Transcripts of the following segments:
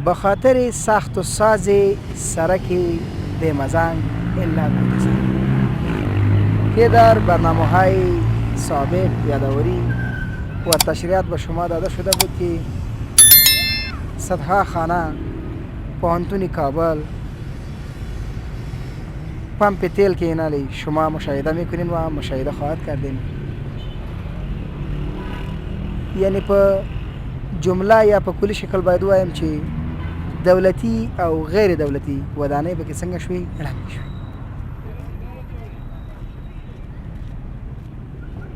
به خاطر ساخت و ساز سرک دمزنگ الا کوتسان که در برنامه‌های سابق یادآوری و تشریحات به شما داده شده بود که صدها خانه پوهنتون کابل پمپ تیل که اینالی شما مشاهده میکنین و مشاهده خواهد کردین. یعنی په جمله یا په کلی شکل باید وایم چې دولتي او غیر دولتي ودانۍ به کې څنګه شوي ړنګې شوي.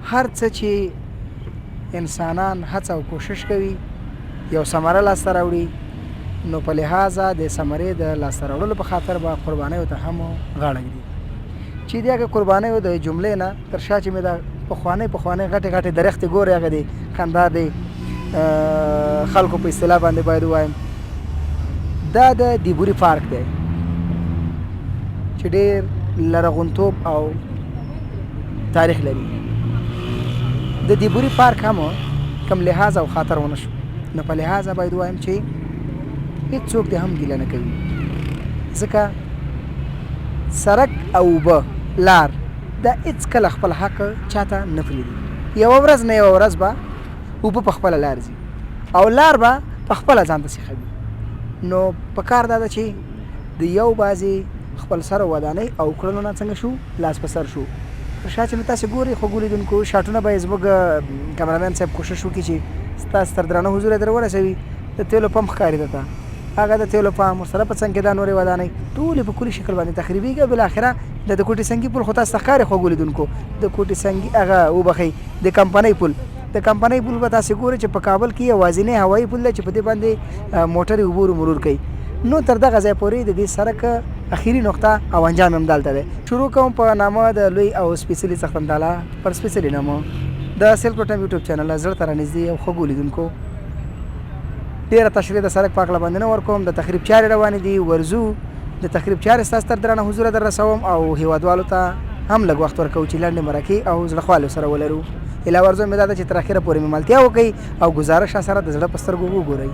هر څه چې انسانان هڅه او کوشش کوي یو ثمره لاسته راوړي، نو په لحاظه د ثمرې د لاسته راوړلو په خاطر به قربانیو ته هم غاړه ږدي. چې د هغه قربانیو د جملې نه تر شا چې مې د پخوانۍ غټې غټې درختې ګورې، هغه د خندا د خلکو په اصطلاح باندې باید ووایم دا د دیبوري پارک دی چې ډېر لرغونتوب او تاریخ لري. د دیبوري پارک هم کم لحاظ او خاطر ونه شو، نو په لحاظه باید ووایم چې هېڅوک دې هم ګیله نه کوي، ځکه سرک او اوبه لار دا هېڅکله خپل حق چاته نه پرېږدي. یوه ورځ نه یوه ورځ به اوبه په خپله لار ځي او لار به په خپله ځان ته سیخوي. نو په کار دا ده چې د یو بعضې خپل سر ودانۍ او کړنو نه څنګه شو لاس په سر شو. په شا چې مې تاسې ګورئ خوږو لیدونکو شاټونه به یې زموږ کمرامین صاحب کوشش وکړي چې ستاسو تر درانه حضور یې در ورسوي. د تیلو پمپ ښکاري درته، هغه د تیلو پمپ ورسره په څنګ کې دا نورې ودانۍ ټولې په کلي شکل باندې تخریبېږي. بالاخره د کوټې سنګي پل خو تاسو ته ښکاري خوږو لیدونکو، د کوټې سنګي هغه وبښئ د کمپنۍ پل، د کمپنۍ پل به تاسې ګورئ چې په کابل کې یوازینی هوایي پل دی چې په دې باندې موټرې عبور و مرور کوي. نو تر دغه ځای پورې د دې سړک اخري نقطه او انجام هم دلته دی. شروع کوم په نامه د لوی او سپېڅلي څښتن تعالی پر سپېڅلي نامه د سیلکو ټایم یوټیوب چینل زړه ته رانږدې او خوږو لیدونکو ډېره تشریح د سړک په هکله باندې نه ورکوم. د تخریب چارې روانې دي، ورځو د تخریب چارې ستاسو تر درانه حضوره در رسوم او هیوادوالو ته هم لږ وخت ورکوو چې لنډې مرکې او زړه خوالو سره ولرو. اله ورځو مې دا ده چې تر اخره پورې مې ملتیا وکړئ او ګزارش سره د زړه په سترګو وګورئ.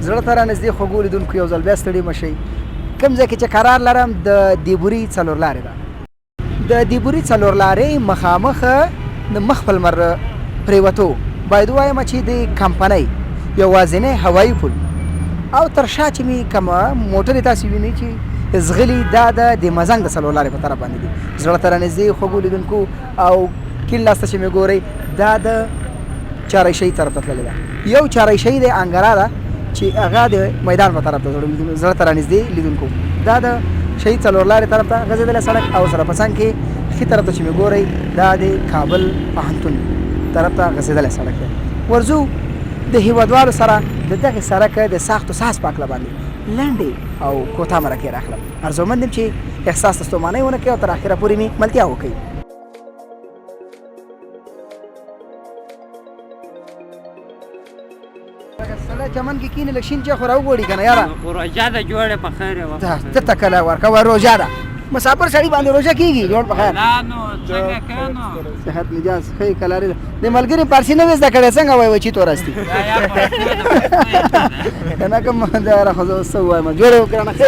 زړه ته رانږدې خوږو لیدونکو یو ځل بیا ستړي مه شئ. کوم ځای کې چې قرار لرم د دیبوري څلورلارې ده. د دیبوري څلورلارې مخامخ د مخ په لمر پرېوتو باید ووایم چې د کمپنۍ یوازینی هوایي پل او تر شا چې مې کومه موټرې تاسې وینئ چې ځغلي دا د مزنګ د څلورلارې په طرف باندې دي. زړه ته رانږدې خوږو لیدونکو او کیڼ لاس ته چې مې ګورئ دا د چاریشۍ طرف ته تللې ده. یو چاریشۍ د انګره ده چې هغه د میدان په طرف ته زړه ته رانږدې لیدونکو دا د شهید څلورلارې طرف ته غځېدلی سړک او سره په څنګ کې ښي طرف ته چې مې ګورئ دا د کابل پوهنتون طرف ته غځېدلی سړک دی. ورځو د هیوادوالو سره د دغې سړک د ساخت و ساز په هکله باندې لنډې او کوتاه مرکې راخلم. ارزومند یم چې احساس د ستومانۍ ونه کړئ او تر اخره پورې مې ملتیا وکړئ. سړی چمن کې کینې لږ شین چای خو راوغواړي که نه یاره؟ روژه ده جوړې په خیر یې وکړه. ته ته کله ورکوه روژه ده، مسافر سړي باندې روژه کېږي. جوړ په خیر. لا نو څنګه کوې نو؟ صحت مجاز ښه کلاري ده. د ملګري پارسي نه وې زده کړې څنګه وایي چې تورستي که نه کوم داره خو زه څه ووایم جوړ یې وکړه نه ښه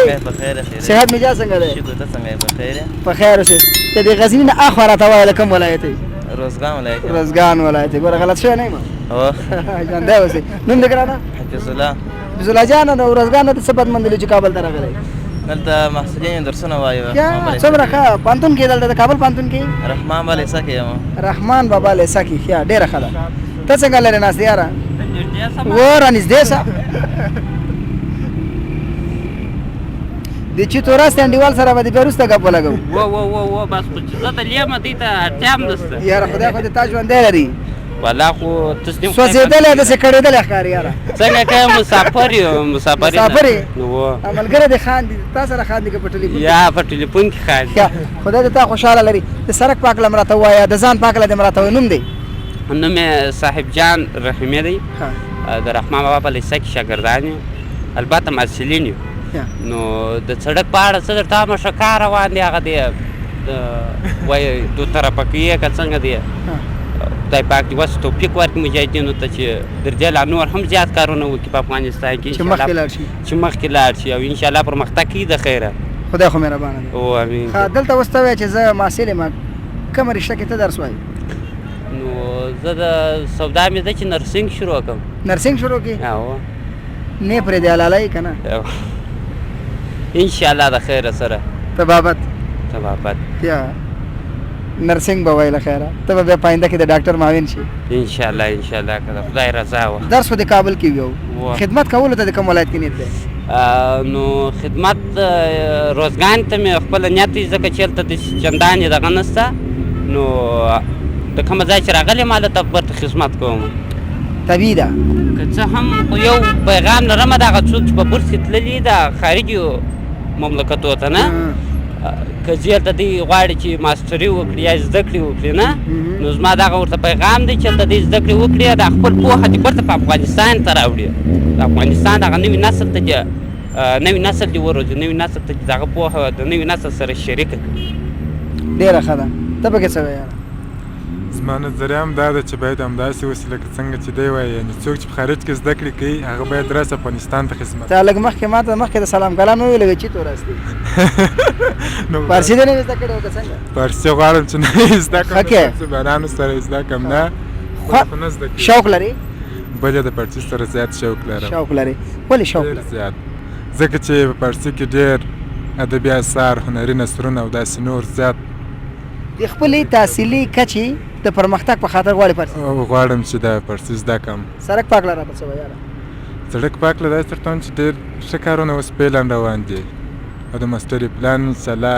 صحت مجاز څنګه دی؟ شکر ته څنګه یې په خیر یې؟ په خیر اوسې. ته د غزني نه اخوا راته وایه د کوم ولایت یې؟ روزګان ولایت. روزګان ولایت. ګوره غلط شوی نه یم؟ هو ژوندی اوسې. نوم دې ګرانه؟ حفیظ الله. حفیظ الله جانه د روزګان نه ته څه بد موندلي چې کابل ته راغلی؟ دلته محصلین درسونه وایي. څومره ښه پوهنتون کې دلته د کابل پوهنتون کې؟ رحمان بابا لیسه کې یم. رحمان بابا لیسه کې ښه ډېره ښه ده. ته څنګه لرې ناست یاره؟ و رانږدې شه. د چتورست انډیوال سره به دې بیا وروسته ګپ ولګوو. و بس خو چې زه دلې یم دې ته اړتیا هم نشته. یاره خدای خو دې تا ژوندی لري. والا خو تسلیم سوځېدلی داسې کړېدلی ښکاري یاره څنګه کوې مسافر یو مسافر یې نو ملګری دې خاندي تا سره خاندي که په ټلیفون یا په ټلیفون کې خاندي خدای دې تا خوشحاله لري د سړک پاک له م راته ووایه د ځان پاک له دې م راته وایه نوم دی نوم یې صاحب جان رحیمي دی د رحمان بابا په لیسه کې شاګردان یو البته محصلین یو نو د سړک په اړه څه درته مشه کار روان دی هغه دی وایي دو طرفه کې یې که څنګه دی خدای پاک دې وس توفیق ورکړي مجاهدینو ته چې در دې لا نور هم زیات کارونه وکړي په افغانستان کې چې مخکې لاړ شي چې مخکې لاړ شي او انشاءالله پرمختګ کوي د خیره خدای خو مهربانه دی او امین دلته اوس ته وایه چې زه محصل یم کومه رشته کې ته درس وایي نو زه د سودا مې ده چې نرسنګ شروع کړم نرسنګ شروع کړي او نه پرېږدې حلاله یې که نه انشاءالله د خیره سره طبابت طبابت یا نرسنګ به وایي له خیره ته به بیا پاینده کې د ډاکټر معاون شي انشاءالله انشاءالله که د خدای رضا وه درس خو د کابل کې ویو خدمت کولو ته د کوم ولایت کې نیت دی نو خدمت روزګان ته مې خپله نیت دی ځکه چې هلته داسې چندانې دغه نشته نو د کومه ځای چې راغلی یم هلته برته خدمت کوم طبیعي ده که څه هم خو یو پیغام لرمه د هغه څوک چې په بورس کې تللي د خارجي مملکتو ته نه که ځي هلته دوی غواړي چې ماسټري وکړي یا زده کړې وکړي نه نو زما دغه ورته پیغام دی چې هلته دوی زده کړې وکړي د خپل پوهه دې بیرته په افغانستان ته راوړي د افغانستان دغه نوي نسل ته چې نوي نسل دې وروزي نوي نسل ته چې دغه پوهه د نوي نسل سره شریکه کړي ډېره ښه ده ته پکې څه وایې زما نظریه هم دا ده چې باید همداسې وسي لکه څنګه چې دی وایي یعنې څوک چې په خارج کې زده کړې کوي هغه باید راسي افغانستان ته خدمت ته لږ مخکې ما ته مخکې د سلام کلام وویل وې چې تو راستې فارسي دې نه زده کړې وه که څنګه فارسي غواړم چې نه زده کړم د فارسیبانانو سره زده کړم نه خو نه زده کړم شوق لري بل یې د فارسي سره زیات شوق لرم شوق لري ولې شوق ډېر زیات ځکه چې په فارسي کې ډېر ادبي اثار هنري نثرونه او داسې نور زیات د خپلې تحصیلي کچې د پرمختګ په خاطر غواړي فارسي غواړم چې د فارسي زده کړم سړک پاک له راته څه وایه یاره سړک پاک له داسې درته وایم چې ډېر ښه کارونه اوس پیلان روان دي او د ماسټري پلان انشاءالله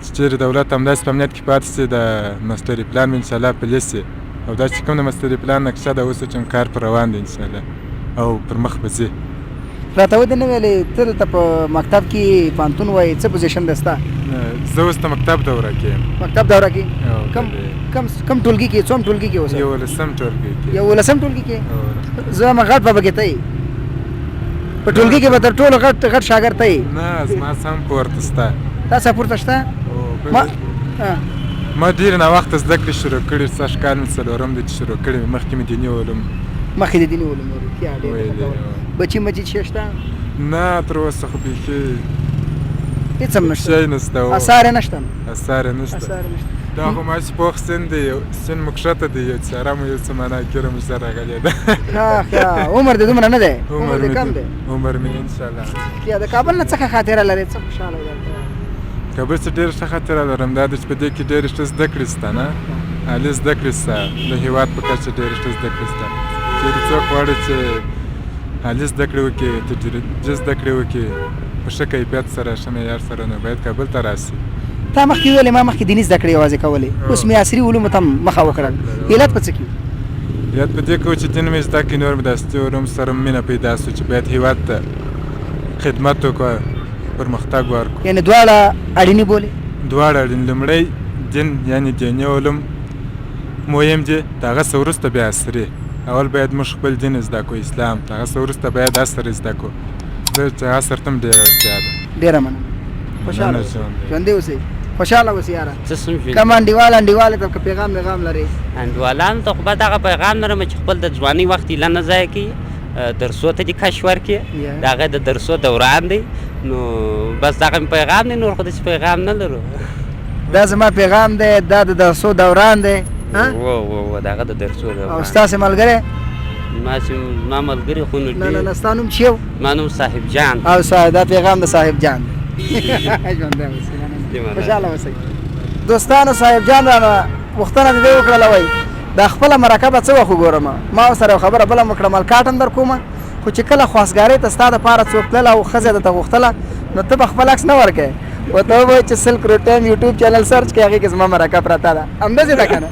چې چېرې دولت همداسې په امنیت کې پاتې سي د ماسټري پلان به انشاءالله پلی سي او دا چې کوم د ماسټري پلان نقشه ده اوس چې کار پر روان دی انشاءالله او پر مخ به ځي راته ودې نه ویلې ته دلته په مکتب کې پوهنتون وایي څه پوزیشن دی ستا زه اوس د مکتب دوره کې یم مکتب دوره کې کم ټولګي کې څوم ټولګي کې اوس 11 ټولګي کې 11 ټولګي کې زه هم غټ به پکې ته یې په ټولګي کې به تر ټولو غټ شاګرد ته یې نه زما سم پورته سته تا څه پورته شته ما ډېر ناوخته زده کړې شروع کړي سږ کال مې څلورم دی چې شروع کړې مې مخکې مې دیني علوم مخکې د دیني علوم رښتیا ډېر بچي مچي څه شته نه تر اوسه خو بیخي هېڅ هم نشته شی نشته اثار یې نشته اثار یې نشته دا خو ما چې پوخ سیند دی سیند مو کښته دی یو څاره مو یو څه معنا ګیره مو سره راغلې ده ښه عمر دې دومره نه دی عمر دې کم دی عمر مې انشاءالله یا د کابل نه څه خاطره لرې څه خوشحاله یې کابل څخه ډېره ښه خاطره لرم دا ده چې په دې کې ډېرې ښه زده کړې شته نه عالي زده کړې شته د هېواد په کچه ډېرې ښه زده کړې شته چېرې څوک غواړي چې عالي زده کړې وکړي تجربي زده کړې وکړي په ښه کیفیت سره ښه معیار سره نو باید کابل ته راسي تا مخکې ویلې ما مخکې دیني زده کړې یوازې کولې اوس مې عصري علومو ته مخه وکړل علت په څه کې علت په دې کې و چې دین مې زده کړي نور مې د عصري علومو سره مینه پیدا سو چې باید هېواد ته خدمت وکړو پرمختګ ورکړو یعنې دواړه اړینې بولې دواړه اړین لومړی دین یعنې دیني علوم مهم دي د هغه څه وروسته بیا عصري اول باید موږ خپل دین زده کړو اسلام د هغه څه وروسته باید عصر زده کړو زه چې عصر ته هم ډېره اړتیا ده ډېره مننه خوشحاله ژوندی اوسئ خوشحاله اوسئ یاره څه سم ژوند کوم انډیوال ته که پیغام لري انډیوالانو ته خو به دغه پیغام لرم چې خپل د ځوانۍ وخت ایله نه ضایع کړي درسو ته دې کش ورکړي د هغه د درسو دوران دی نو بس دغه مې پیغام دی نور خو داسې پیغام نه لرو دا زما پیغام دی دا د درسو دوران دی و دغه د درسو دوران او ستاسې ملګری ما ملګري خو نو نه ستا نوم چې یو ما نوم صاحب جان او دا پیغام د صاحب جان ژوندی اوسئ خوشحاله اوسئ دوستانو صاحب جان رانه پوښتنه دې وکړله وایي دا خپله مرکه به څه وخت وګورم ما ورسره یو خبره بله م وکړه ملکاټ هم در کومه خو چې کله خواستګارۍ ته ستا دپاره څوک تلله او ښځه درته غوښتله نو ته به خپل عکس نه ورکوې ورته ووایې چې سلک روټ ټایم یوټیوب چینل سرچ کړې هغې کې زما مرکه پرته ده همداسې ده که نه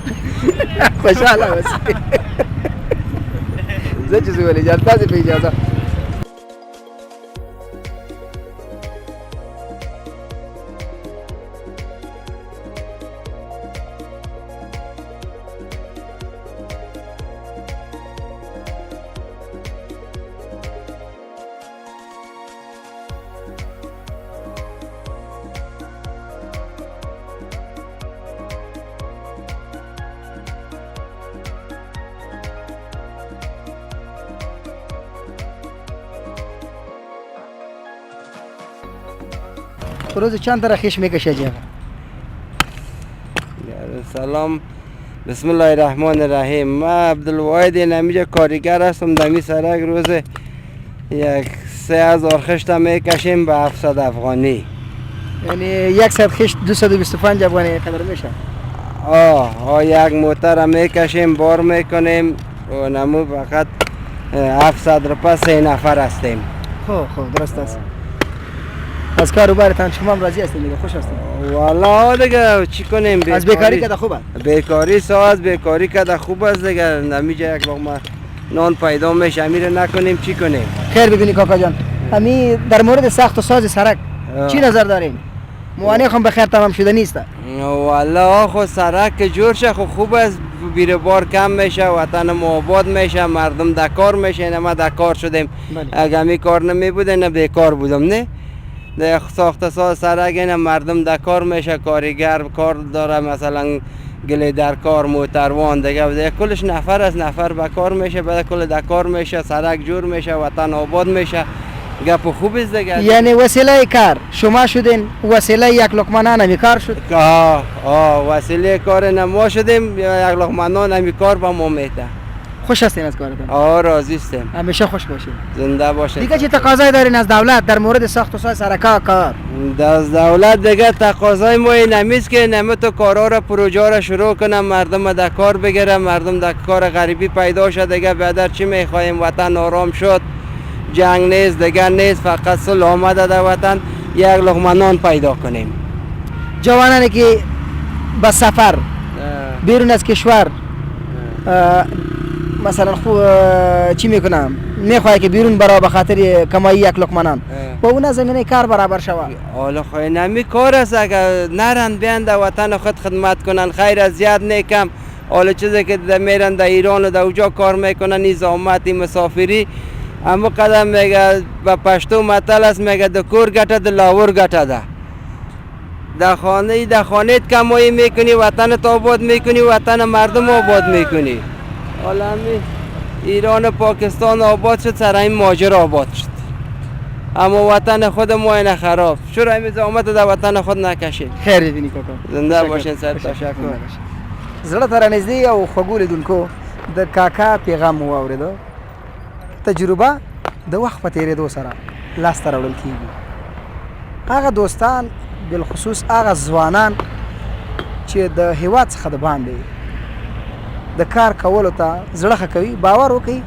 خوشحاله اوسئ. زه چې زه ولې جان تاسې په اجازه. روز چند تا خیش میکشه جا. سلام، بسم الله الرحمن الرحیم. من عبدالواحد نمیجا کارگر هستم. دمی سرک روز 3000 خشت میکشیم به 700 افغانی. یعنی 100 خیش 225 افغانی قدر میشه. یک موتر میکشیم بار میکنیم و نمو فقط 700 روپه 3 نفر هستیم. خب درست است. از کاروبارتان شما هم راضی هستین دیگه؟ خوش هستین؟ والا دیگه چی کنیم؟ از بیکاری که خوب است. بیکاری ساز بیکاری که خوب است دیگه. نمیجا یک لقمه نان پیدا میشه، امیر نکنیم چی کنیم؟ خیر ببینی کاکا جان، امی در مورد ساخت و ساز سرک چی نظر دارین؟ موانع هم بخیر تمام شده نیست. والا خو سرک که جور شه خو خوب است، بیره بار کم میشه، وطن ما آباد میشه، مردم دکار میشه. نه ما دکار شدیم. اگه می کار نمی بوده نه بیکار بودم. نه ده ساخت ساز سرک نه مردم دکار میشه، کارگر کار داره، مثلا گلی در کار موتروان دیگه کلش نفر از نفر به کار میشه، بعد کل دکار میشه، سرک جور میشه، وطن آباد میشه. گپ خوب است دیگه. یعنی وسیله کار شما شدین، وسیله یک لقمه نان همی کار شد. وسیله کار نما شدیم، یک لقمه نان همی کار به ما میده. خوش هستین از کارتان؟ راضی هستیم. همیشه خوش باشین. زنده باشین. دیگه چه تقاضایی دارین از دولت در مورد ساخت و ساز سرکا کار؟ از دولت دیگه تقاضای ما این همیست که نمه تو کارا را پروژه را شروع کنم، مردم در کار بگیرم، مردم در کار غریبی پیدا شد دیگه. بعد چی میخوایم؟ وطن آرام شد، جنگ نیست دیگه، نیست، فقط صلح آمده در وطن، یک لقمه نان پیدا کنیم. جوانانی که به سفر بیرون از کشور مثلا چی میکنم میخواه که بیرون برای به خاطر کمایی یک لقمه نان با اون زمینه کار برابر شود. حالا خواهی نمی کار است، اگر نرن بیان در وطن خود خدمت کنن خیر از زیاد نیکم. حالا چیزی که میرن در ایران و در اوجا کار میکنن، نظامتی مسافری، اما قدم میگه به پشتو مطل است، میگه دکور گټه د لاور گټه ده. در خانه کمایی میکنی، وطن آباد میکنی، وطن مردم آباد میکنی. حالا ایران و پاکستان آباد شد، سر این ماجرا آباد شد، اما وطن خود ما اینه خراب. چرا این زحمت در وطن خود نکشید؟ خیر ببینی کاکا. زنده باشین. سر تشکر. زړه ته رانږدې او خوږو لیدونکو د کاکا پیغام مو واورېدو. تجربه د وخت په تېرېدو سره لاسته راوړل کېږي. هغه دوستان بالخصوص هغه ځوانان چې د هېواد څخه د باندې د کار کولو ته زړه ښه کوي، باور وکړئ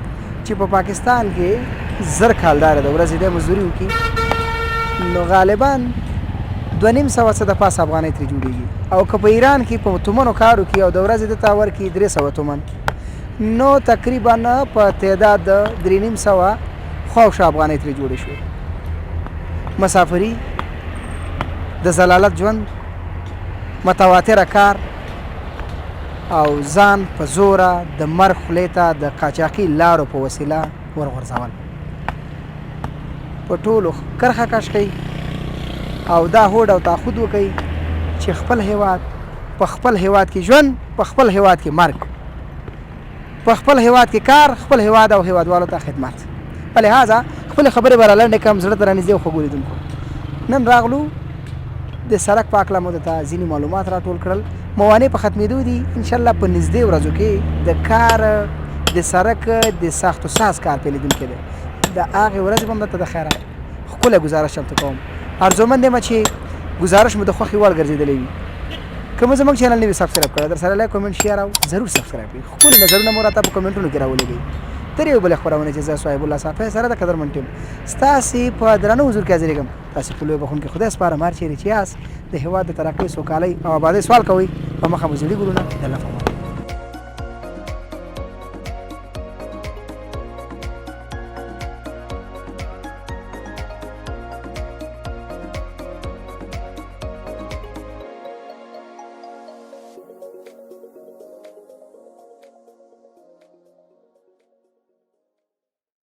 چې په پاکستان کې زر کالداره د ورځې د مزدوري وکړي نو غالبا 2,500 څه د پاس افغانۍ ترې جوړېږي، او که په ایران کې په تومنو کار وکړي او د ورځې د ته ورکړي 300 تومن، نو تقریبا په تعداد د 3,500 خواوشا افغانۍ ترې جوړې شوې. مسافري، د ضلالت ژوند، متواتره کار او ځان په زوره د مرګ خولې ته د قاچاقي لارو په وسیله ورغورځول، په ټولو کرخه کش کوي او دا هوډ او تاخود وکوي چې خپل هیواد په خپل هیواد کې ژوند، په خپل هیواد کې مرګ، په خپل هیواد کې کار، خپل هیواد او هیوادوالو ته خدمت. په لحاظه خپل خبرې به را لنډې کړم، زړه ته رانږدې او خوږو لیدونکو. نن راغلو د سړک په هکله مو درته ځینې معلومات راټول کړل. موانع په ختمېدو دي، انشاءالله په نږدې ورځو کې د کار د سړک د ساخت و ساز کار پیلېدونکی دی. د هغې ورځې به هم درته د خیره ښکلی ګزارش چمتو کوم. ارزومند یم چې ګزارش مو د خوښې وړ ګرځېدلی وي. که مو زموږ چینل نوي سبسکرایب کړی، در سره لایک کومنټ شیر او ضرور سبسکرایب کړئ. ښکلي نظرونه مو راته په کومنټونو کې راولېږئ. تر یو بلې خپرونې چې زه صاحب الله صافی سره د قدرمن ټیم ستاسې په درنو حضور کې حاضر یم. تاسې په لوی بخښونکي خدای سپارم، هر چیرې چې یاست د هېواد د ترقۍ، سوکالۍ او ابادۍ سوال کوئ، په مخه مو زړي ګلونه د الله په امان.